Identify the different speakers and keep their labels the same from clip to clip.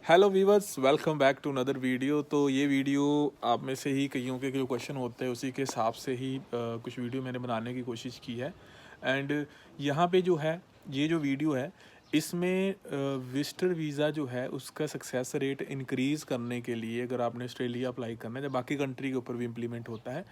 Speaker 1: Hello viewers, welcome back to another video. तो ये video आप में से ही कईयों के जो क्वेश्चन होते हैं उसी के हिसाब से ही कुछ वीडियो मैंने बनाने की कोशिश की है। एंड यहाँ पे जो है ये जो वीडियो है इसमें विजिटर वीज़ा जो है उसका सक्सेस रेट इंक्रीज़ करने के लिए अगर आपने ऑस्ट्रेलिया अप्लाई करना है, जब बाकी कंट्री के ऊपर भी इम्प्लीमेंट होता है,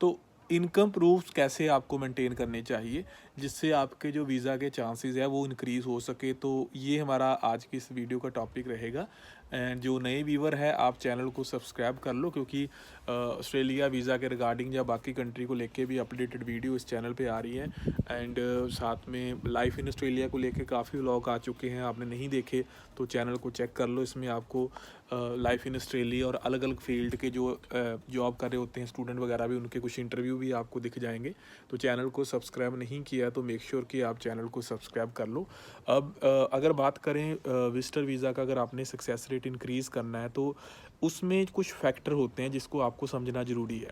Speaker 1: तो इनकम प्रूफ्स कैसे आपको मेंटेन करने चाहिए जिससे आपके जो वीज़ा के चांसेस है वो इंक्रीज़ हो सके। तो ये हमारा आज की इस वीडियो का टॉपिक रहेगा। एंड जो नए व्यूवर है आप चैनल को सब्सक्राइब कर लो, क्योंकि ऑस्ट्रेलिया वीज़ा के रिगार्डिंग या बाकी कंट्री को लेके भी अपडेटेड वीडियो इस चैनल पे आ रही है। एंड साथ में लाइफ इन ऑस्ट्रेलिया को लेके काफ़ी व्लॉग आ चुके हैं, आपने नहीं देखे तो चैनल को चेक कर लो। इसमें आपको लाइफ इन ऑस्ट्रेलिया और अलग अलग फील्ड के जो जॉब कर रहे होते हैं स्टूडेंट वगैरह भी, उनके कुछ इंटरव्यू भी आपको दिख जाएंगे। तो चैनल को सब्सक्राइब नहीं किया तो मेक श्योर कि आप चैनल को सब्सक्राइब कर लो। अब अगर बात करें विजिटर वीज़ा का, अगर आपने सक्सेस रेट इंक्रीज़ करना है तो उसमें कुछ फैक्टर होते हैं जिसको आपको समझना ज़रूरी है।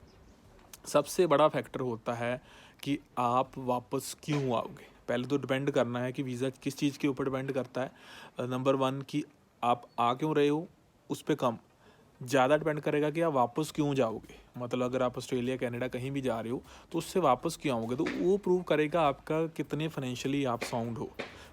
Speaker 1: सबसे बड़ा फैक्टर होता है कि आप वापस क्यों आओगे। पहले तो डिपेंड करना है कि वीज़ा किस चीज़ के ऊपर डिपेंड करता है। नंबर वन कि आप आ क्यों रहे हो, उस पर कम ज़्यादा डिपेंड करेगा कि आप वापस क्यों जाओगे। मतलब अगर आप ऑस्ट्रेलिया कनाडा कहीं भी जा रहे हो तो उससे वापस क्यों आओगे, तो वो प्रूव करेगा आपका कितने फाइनेंशियली आप साउंड हो।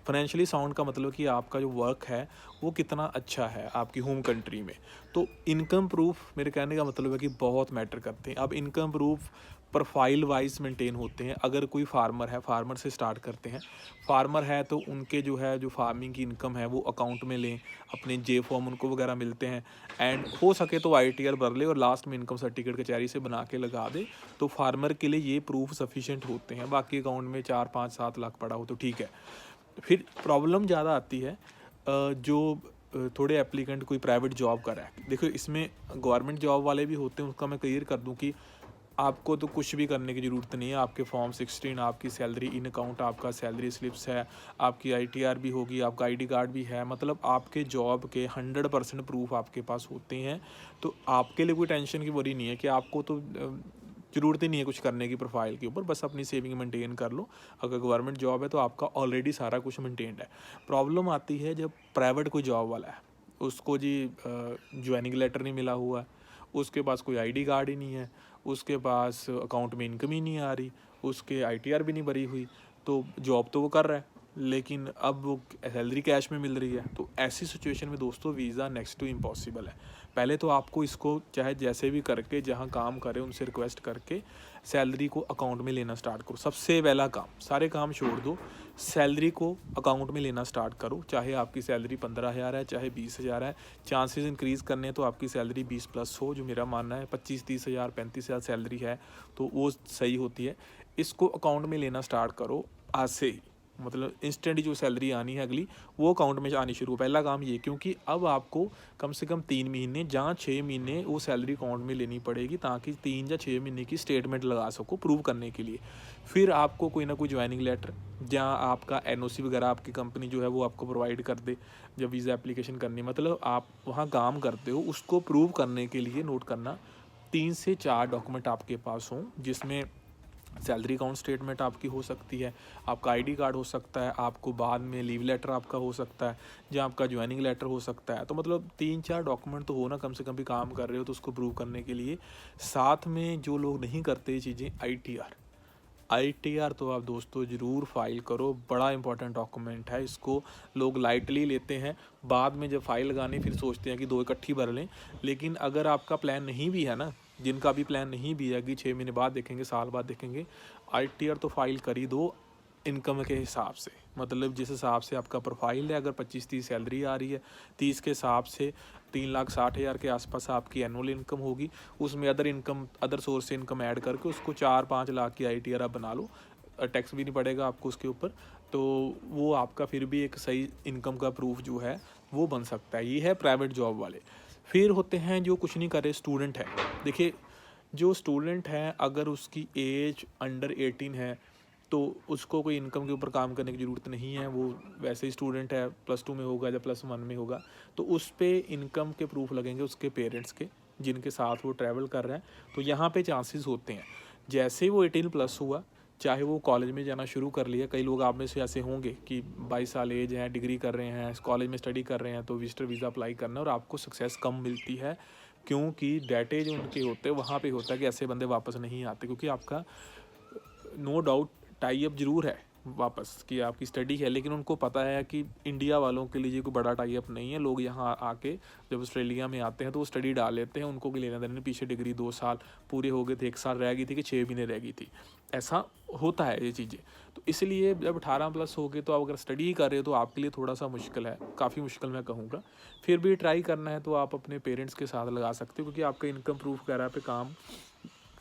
Speaker 1: फाइनेंशियली साउंड का मतलब कि आपका जो वर्क है वो कितना अच्छा है आपकी होम कंट्री में। तो इनकम प्रूफ मेरे कहने का मतलब है कि बहुत मैटर करते हैं। अब income proof profile wise maintain होते हैं। अगर कोई फार्मर है, फार्मर से स्टार्ट करते हैं। फार्मर है तो उनके जो है जो फार्मिंग की इनकम है वो अकाउंट में लें, अपने जे फॉर्म उनको वगैरह मिलते हैं। एंड हो सके तो ITR भर ले और लास्ट में इनकम सर्टिफिकेट कचहरी से बना के लगा दे, तो फार्मर के लिए ये प्रूफ सफिशेंट होते हैं। बाकी अकाउंट में 4 5 7 लाख पड़ा हो तो ठीक है। फिर प्रॉब्लम ज़्यादा आती है जो थोड़े एप्लीकेंट कोई प्राइवेट जॉब कर रहा है। देखो इसमें गवर्नमेंट जॉब वाले भी होते हैं, उसका मैं क्लियर कर दूं कि आपको तो कुछ भी करने की ज़रूरत नहीं है। आपके फॉर्म 16, आपकी सैलरी इन अकाउंट, आपका सैलरी स्लिप्स है, आपकी ITR भी होगी, आपका ID कार्ड भी है। मतलब आपके जॉब के 100% प्रूफ आपके पास होते हैं। तो आपके लिए कोई टेंशन की वरी नहीं है कि आपको तो ज़रूरत ही नहीं है कुछ करने की प्रोफाइल के ऊपर, बस अपनी सेविंग मेंटेन कर लो। अगर गवर्नमेंट जॉब है तो आपका ऑलरेडी सारा कुछ मेंटेन्ड है। प्रॉब्लम आती है जब प्राइवेट कोई जॉब वाला है, उसको जी ज्वाइनिंग लेटर नहीं मिला हुआ है, उसके पास कोई ID कार्ड ही नहीं है, उसके पास अकाउंट में इनकम ही नहीं आ रही, उसके ITR भी नहीं भरी हुई, तो जॉब तो वो कर रहा है लेकिन अब वो सैलरी कैश में मिल रही है। तो ऐसी सिचुएशन में दोस्तों वीज़ा नेक्स्ट टू इम्पॉसिबल है। पहले तो आपको इसको चाहे जैसे भी करके जहाँ काम करें उनसे रिक्वेस्ट करके सैलरी को अकाउंट में लेना स्टार्ट करो। सबसे पहला काम, सारे काम छोड़ दो, सैलरी को अकाउंट में लेना स्टार्ट करो। चाहे आपकी सैलरी 15,000 है, चाहे 20,000 है। चांसेस इंक्रीज़ करने हैं तो आपकी सैलरी 20+ हो, जो मेरा मानना है 25-30,000 35,000 सैलरी है तो वो सही होती है। इसको अकाउंट में लेना स्टार्ट करो आज से ही। मतलब इंस्टेंट जो सैलरी आनी है अगली वो अकाउंट में आनी शुरू। पहला काम ये, क्योंकि अब आपको कम से कम 3 महीने जहाँ 6 महीने वो सैलरी अकाउंट में लेनी पड़ेगी, ताकि 3 या 6 महीने की स्टेटमेंट लगा सको प्रूव करने के लिए। फिर आपको कोई ना कोई ज्वाइनिंग लेटर, जहाँ आपका NOC वगैरह आपकी कंपनी जो है वो आपको प्रोवाइड कर दे जब वीज़ा एप्लीकेशन करनी। मतलब आप वहाँ काम करते हो, उसको प्रूव करने के लिए नोट करना 3 से 4 डॉक्यूमेंट आपके पास हों, जिसमें सैलरी अकाउंट स्टेटमेंट आपकी हो सकती है, आपका ID कार्ड हो सकता है, आपको बाद में लीव लेटर आपका हो सकता है, जहाँ आपका ज्वाइनिंग लेटर हो सकता है। तो मतलब 3-4 डॉक्यूमेंट तो हो ना, कम से कम भी काम कर रहे हो तो उसको प्रूव करने के लिए। साथ में जो लोग नहीं करते ये चीज़ें, ITR तो आप दोस्तों ज़रूर फाइल करो। बड़ा इंपॉर्टेंट डॉक्यूमेंट है, इसको लोग लाइटली लेते हैं। बाद में जब फाइल लगानी फिर सोचते हैं कि 2 इकट्ठी भर लें। लेकिन अगर आपका प्लान नहीं भी है ना, जिनका भी प्लान नहीं भी है कि 6 महीने बाद देखेंगे, साल बाद देखेंगे, ITR तो फाइल कर ही दो इनकम के हिसाब से। मतलब जिस हिसाब से आपका प्रोफाइल है, अगर 25-30 सैलरी आ रही है, 30 के हिसाब से 3,60,000 के आसपास आपकी एनुअल इनकम होगी। उसमें अदर सोर्स से इनकम ऐड करके उसको 4-5 लाख की ITR आप बना लो। टैक्स भी नहीं पड़ेगा आपको उसके ऊपर। तो वो आपका फिर भी एक सही इनकम का प्रूफ जो है वो बन सकता है। ये है प्राइवेट जॉब वाले। फिर होते हैं जो कुछ नहीं कर रहे, स्टूडेंट है। देखिए जो स्टूडेंट है अगर उसकी एज अंडर 18 है तो उसको कोई इनकम के ऊपर काम करने की ज़रूरत नहीं है। वो वैसे ही स्टूडेंट है, +2 में होगा या +1 में होगा, तो उस पर इनकम के प्रूफ लगेंगे उसके पेरेंट्स के, जिनके साथ वो ट्रैवल कर रहा है। तो यहाँ पे चांसेस होते हैं जैसे ही वो 18+ हुआ चाहे वो कॉलेज में जाना शुरू कर लिया, कई लोग आप में से ऐसे होंगे कि 22 साल एज है, डिग्री कर रहे हैं, कॉलेज में स्टडी कर रहे हैं, तो विजिटर वीज़ा अप्लाई करना है और आपको सक्सेस कम मिलती है, क्योंकि डाटे जो उनके होते हैं वहाँ पे होता है कि ऐसे बंदे वापस नहीं आते, क्योंकि आपका नो डाउट टाई अप जरूर है वापस कि आपकी स्टडी है, लेकिन उनको पता है कि इंडिया वालों के लिए कोई बड़ा टाई अप नहीं है। लोग यहाँ आके जब ऑस्ट्रेलिया में आते हैं तो वो स्टडी डाल लेते हैं, उनको कोई लेना देना नहीं। पीछे डिग्री 2 साल पूरे हो गए थे, 1 साल रह गई थी कि 6 महीने रह गई थी, ऐसा होता है ये चीज़ें। तो इसलिए जब 18+ हो गए तो आप अगर स्टडी ही कर रहे हो तो आपके लिए थोड़ा सा मुश्किल है, काफ़ी मुश्किल मैं कहूँगा। फिर भी ट्राई करना है तो आप अपने पेरेंट्स के साथ लगा सकते हो, क्योंकि आपका इनकम प्रूफ वगैरह पे काम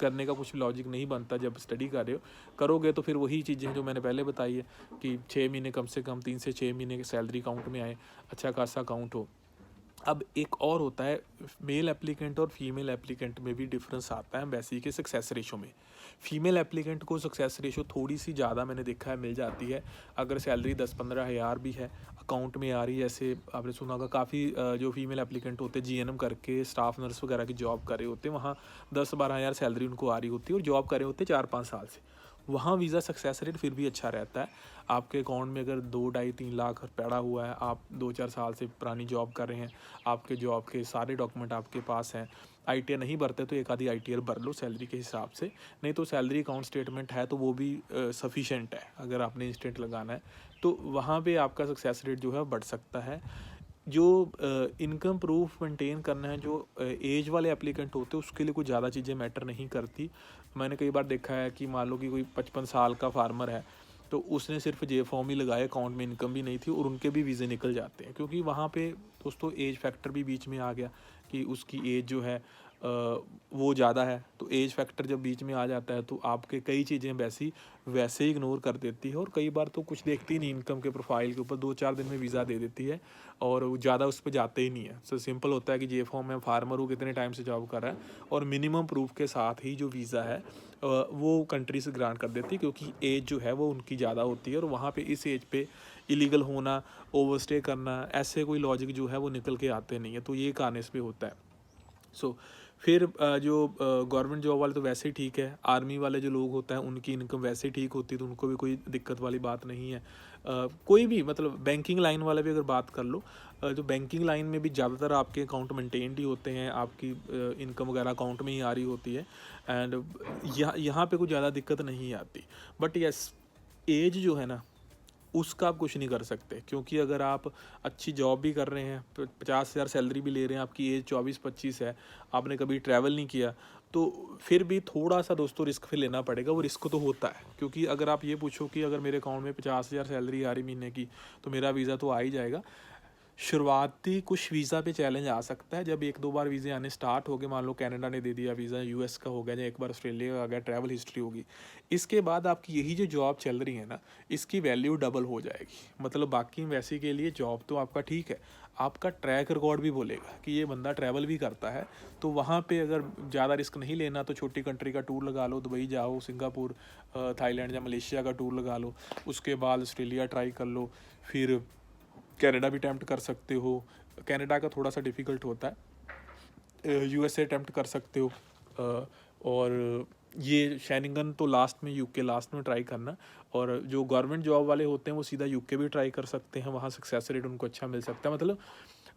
Speaker 1: करने का कुछ लॉजिक नहीं बनता जब स्टडी कर रहे हो। करोगे तो फिर वही चीज़ें जो मैंने पहले बताई है कि 6 महीने कम से कम 3 से 6 महीने की सैलरी अकाउंट में आए, अच्छा खासा अकाउंट हो। अब एक और होता है, मेल एप्लीकेंट और फीमेल एप्लीकेंट में भी डिफरेंस आता है एम्बेसी के सक्सेस रेशो में। फीमेल एप्लीकेंट को सक्सेस रेशो थोड़ी सी ज़्यादा मैंने देखा है मिल जाती है, अगर सैलरी 10-15 हज़ार भी है अकाउंट में आ रही है। जैसे आपने सुना होगा काफ़ी जो फीमेल एप्लीकेंट होते हैं जीएनएम करके स्टाफ नर्स वगैरह की जॉब कर रहे होते हैं, वहाँ 10-12 हज़ार सैलरी उनको आ रही होती है और जॉब कर रहे होते हैं 4-5 साल से। वहाँ वीज़ा सक्सेस रेट फिर भी अच्छा रहता है। आपके अकाउंट में अगर 2-2.5-3 लाख पड़ा हुआ है, आप 2-4 साल से पुरानी जॉब कर रहे हैं, आपके जॉब के सारे डॉक्यूमेंट आपके पास हैं, आईटीआर नहीं भरते तो एक आधी आईटीआर भर लो सैलरी के हिसाब से, नहीं तो सैलरी अकाउंट स्टेटमेंट है तो वो भी सफिशेंट है अगर आपने इंस्टेंट लगाना है, तो वहाँ पे आपका सक्सेस रेट जो है बढ़ सकता है। जो इनकम प्रूफ मेंटेन करना है, जो एज वाले एप्लीकेंट होते हैं उसके लिए कुछ ज़्यादा चीज़ें मैटर नहीं करती। मैंने कई बार देखा है कि मान लो कि कोई 55 साल का फार्मर है, तो उसने सिर्फ जे फॉर्म ही लगाया, अकाउंट में इनकम भी नहीं थी और उनके भी वीज़े निकल जाते हैं, क्योंकि वहाँ पे दोस्तों एज फैक्टर भी बीच में आ गया कि उसकी एज जो है वो ज़्यादा है। तो एज फैक्टर जब बीच में आ जाता है तो आपके कई चीज़ें वैसे ही इग्नोर कर देती है, और कई बार तो कुछ देखती ही नहीं, इनकम के प्रोफाइल के ऊपर 2-4 दिन में वीज़ा दे देती है और वो ज़्यादा उस पर जाते ही नहीं है। सो सिंपल होता है कि जे फॉर्म में फार्मर वो कितने टाइम से जॉब कर रहा है और मिनिमम प्रूफ के साथ ही जो वीज़ा है वो कंट्री से ग्रांट कर देती है, क्योंकि एज जो है वो उनकी ज़्यादा होती है और वहाँ पे इस एज पे इलीगल होना, ओवरस्टे करना, ऐसे कोई लॉजिक जो है वो निकल के आते नहीं है। तो ये कारण इस पे होता है। सो फिर जो गवर्नमेंट जॉब वाले तो वैसे ही ठीक है, आर्मी वाले जो लोग होते हैं उनकी इनकम वैसे ही ठीक होती है, तो उनको भी कोई दिक्कत वाली बात नहीं है। कोई भी मतलब बैंकिंग लाइन वाले भी अगर बात कर लो, जो बैंकिंग लाइन में भी ज़्यादातर आपके अकाउंट मेंटेन्ड ही होते हैं, आपकी इनकम वगैरह अकाउंट में ही आ रही होती है, एंड यहाँ पे कोई ज़्यादा दिक्कत नहीं आती। बट यस, एज जो है ना उसका आप कुछ नहीं कर सकते, क्योंकि अगर आप अच्छी जॉब भी कर रहे हैं, 50,000 सैलरी भी ले रहे हैं, आपकी एज 24-25 है, आपने कभी ट्रैवल नहीं किया, तो फिर भी थोड़ा सा दोस्तों रिस्क फिर लेना पड़ेगा। वो रिस्क तो होता है, क्योंकि अगर आप ये पूछो कि अगर मेरे अकाउंट में 50,000 सैलरी आ रही महीने की तो मेरा वीज़ा तो आ ही जाएगा, शुरुआती कुछ वीज़ा पे चैलेंज आ सकता है। जब 1-2 बार वीज़े आने स्टार्ट हो गए, मान लो कनाडा ने दे दिया वीज़ा, यूएस का हो गया, या एक बार ऑस्ट्रेलिया का आ गया, ट्रैवल हिस्ट्री होगी, इसके बाद आपकी यही जो जॉब चल रही है ना, इसकी वैल्यू डबल हो जाएगी। मतलब बाकी वैसे के लिए जॉब तो आपका ठीक है, आपका ट्रैक रिकॉर्ड भी बोलेगा कि ये बंदा ट्रैवल भी करता है। तो वहाँ पे अगर ज़्यादा रिस्क नहीं लेना तो छोटी कंट्री का टूर लगा लो, दुबई जाओ, सिंगापुर, थाईलैंड या मलेशिया का टूर लगा लो, उसके बाद ऑस्ट्रेलिया ट्राई कर लो, फिर कनाडा भी अटैम्प्ट कर सकते हो। कनाडा का थोड़ा सा डिफ़िकल्ट होता है, यूएसए अटैम्प्ट कर सकते हो, और ये शेनिंगन तो लास्ट में, यूके लास्ट में ट्राई करना। और जो गवर्नमेंट जॉब वाले होते हैं वो सीधा यूके भी ट्राई कर सकते हैं, वहाँ सक्सेस रेट उनको अच्छा मिल सकता है। मतलब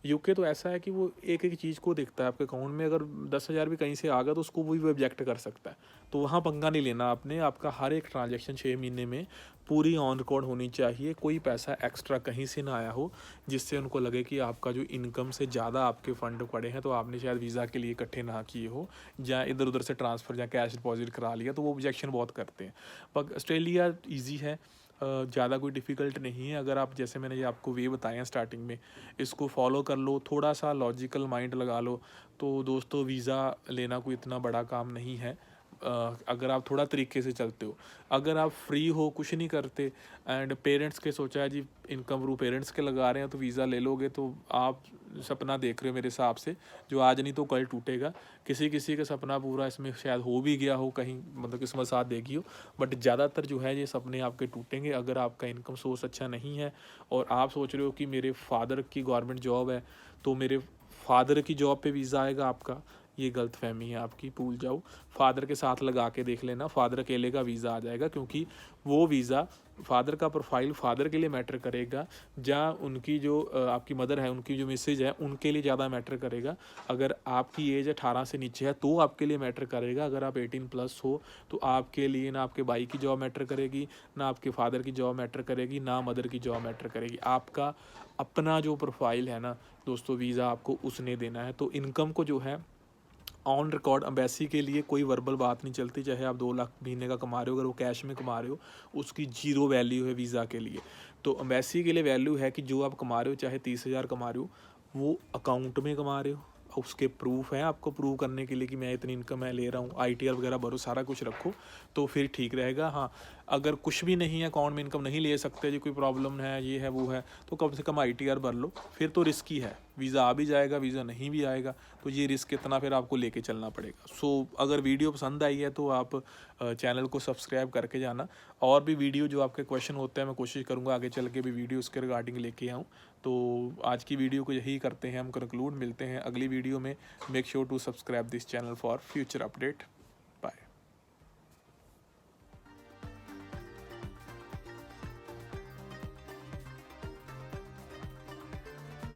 Speaker 1: यूके तो ऐसा है कि वो एक एक चीज़ को देखता है, आपके अकाउंट में अगर 10,000 भी कहीं से आ गया तो उसको वो ऑब्जेक्ट कर सकता है। तो वहाँ पंगा नहीं लेना आपने, आपका हर एक ट्रांजैक्शन 6 महीने में पूरी ऑन रिकॉर्ड होनी चाहिए, कोई पैसा एक्स्ट्रा कहीं से ना आया हो जिससे उनको लगे कि आपका जो इनकम से ज़्यादा आपके फ़ंड पड़े हैं, तो आपने शायद वीज़ा के लिए इकट्ठे ना किए हो, या इधर उधर से ट्रांसफ़र या कैश डिपॉजिट करा लिया, तो वो ऑब्जेक्शन बहुत करते हैं। पर ऑस्ट्रेलिया ईजी है, ज़्यादा कोई डिफ़िकल्ट नहीं है। अगर आप, जैसे मैंने ये आपको वे बताए हैं स्टार्टिंग में, इसको फॉलो कर लो, थोड़ा सा लॉजिकल माइंड लगा लो, तो दोस्तों वीज़ा लेना कोई इतना बड़ा काम नहीं है। अगर आप थोड़ा तरीके से चलते हो, अगर आप फ्री हो, कुछ नहीं करते, एंड पेरेंट्स के सोचा है जी इनकम प्रूफ पेरेंट्स के लगा रहे हैं तो वीज़ा ले लोगे, तो आप सपना देख रहे हो मेरे हिसाब से, जो आज नहीं तो कल टूटेगा। किसी किसी का सपना पूरा इसमें शायद हो भी गया हो कहीं, मतलब किस्मत साथ देगी हो, बट ज़्यादातर जो है ये सपने आपके टूटेंगे अगर आपका इनकम सोर्स अच्छा नहीं है। और आप सोच रहे हो कि मेरे फादर की गवर्नमेंट जॉब है तो मेरे फादर की जॉब पे वीज़ा आएगा आपका, ये गलतफहमी है आपकी, भूल जाओ। फादर के साथ लगा के देख लेना, फादर अकेले का वीज़ा आ जाएगा, क्योंकि वो वीज़ा फादर का प्रोफाइल फादर के लिए मैटर करेगा, जहाँ उनकी जो आपकी मदर है, उनकी जो मिसेज है, उनके लिए ज़्यादा मैटर करेगा। अगर आपकी एज 18 से नीचे है तो आपके लिए मैटर करेगा। अगर आप 18+ हो तो आपके लिए ना आपके भाई की जॉब मैटर करेगी, ना आपके फादर की जॉब मैटर करेगी, ना मदर की जॉब मैटर करेगी। आपका अपना जो प्रोफाइल है ना दोस्तों, वीज़ा आपको उसने देना है। तो इनकम को जो है ऑन रिकॉर्ड एम्बेसी के लिए कोई वर्बल बात नहीं चलती, चाहे आप 2 लाख महीने का कमा रहे हो, अगर वो कैश में कमा रहे हो उसकी जीरो वैल्यू है वीज़ा के लिए। तो एम्बेसी के लिए वैल्यू है कि जो आप कमा रहे हो, चाहे 30,000 कमा रहे हो, वो अकाउंट में कमा रहे हो, उसके प्रूफ हैं आपको प्रूव करने के लिए कि मैं इतनी इनकम मैं ले रहा हूँ, ITR वगैरह भरो, सारा कुछ रखो, तो फिर ठीक रहेगा। हाँ, अगर कुछ भी नहीं है, अकाउंट में इनकम नहीं ले सकते जी, कोई प्रॉब्लम है, ये है वो है, तो कम से कम ITR भर लो, फिर तो रिस्की है, वीज़ा आ भी जाएगा, वीज़ा नहीं भी आएगा, तो ये रिस्क कितना फिर आपको लेके चलना पड़ेगा। सो अगर वीडियो पसंद आई है तो आप चैनल को सब्सक्राइब करके जाना। और भी वीडियो जो आपके क्वेश्चन होते हैं मैं कोशिश करूँगा आगे चल के भी वीडियो उसके रिगार्डिंग लेके आऊँ। तो आज की वीडियो को यही करते हैं हम कंक्लूड, मिलते हैं अगली वीडियो में। Make sure to subscribe this channel for future update.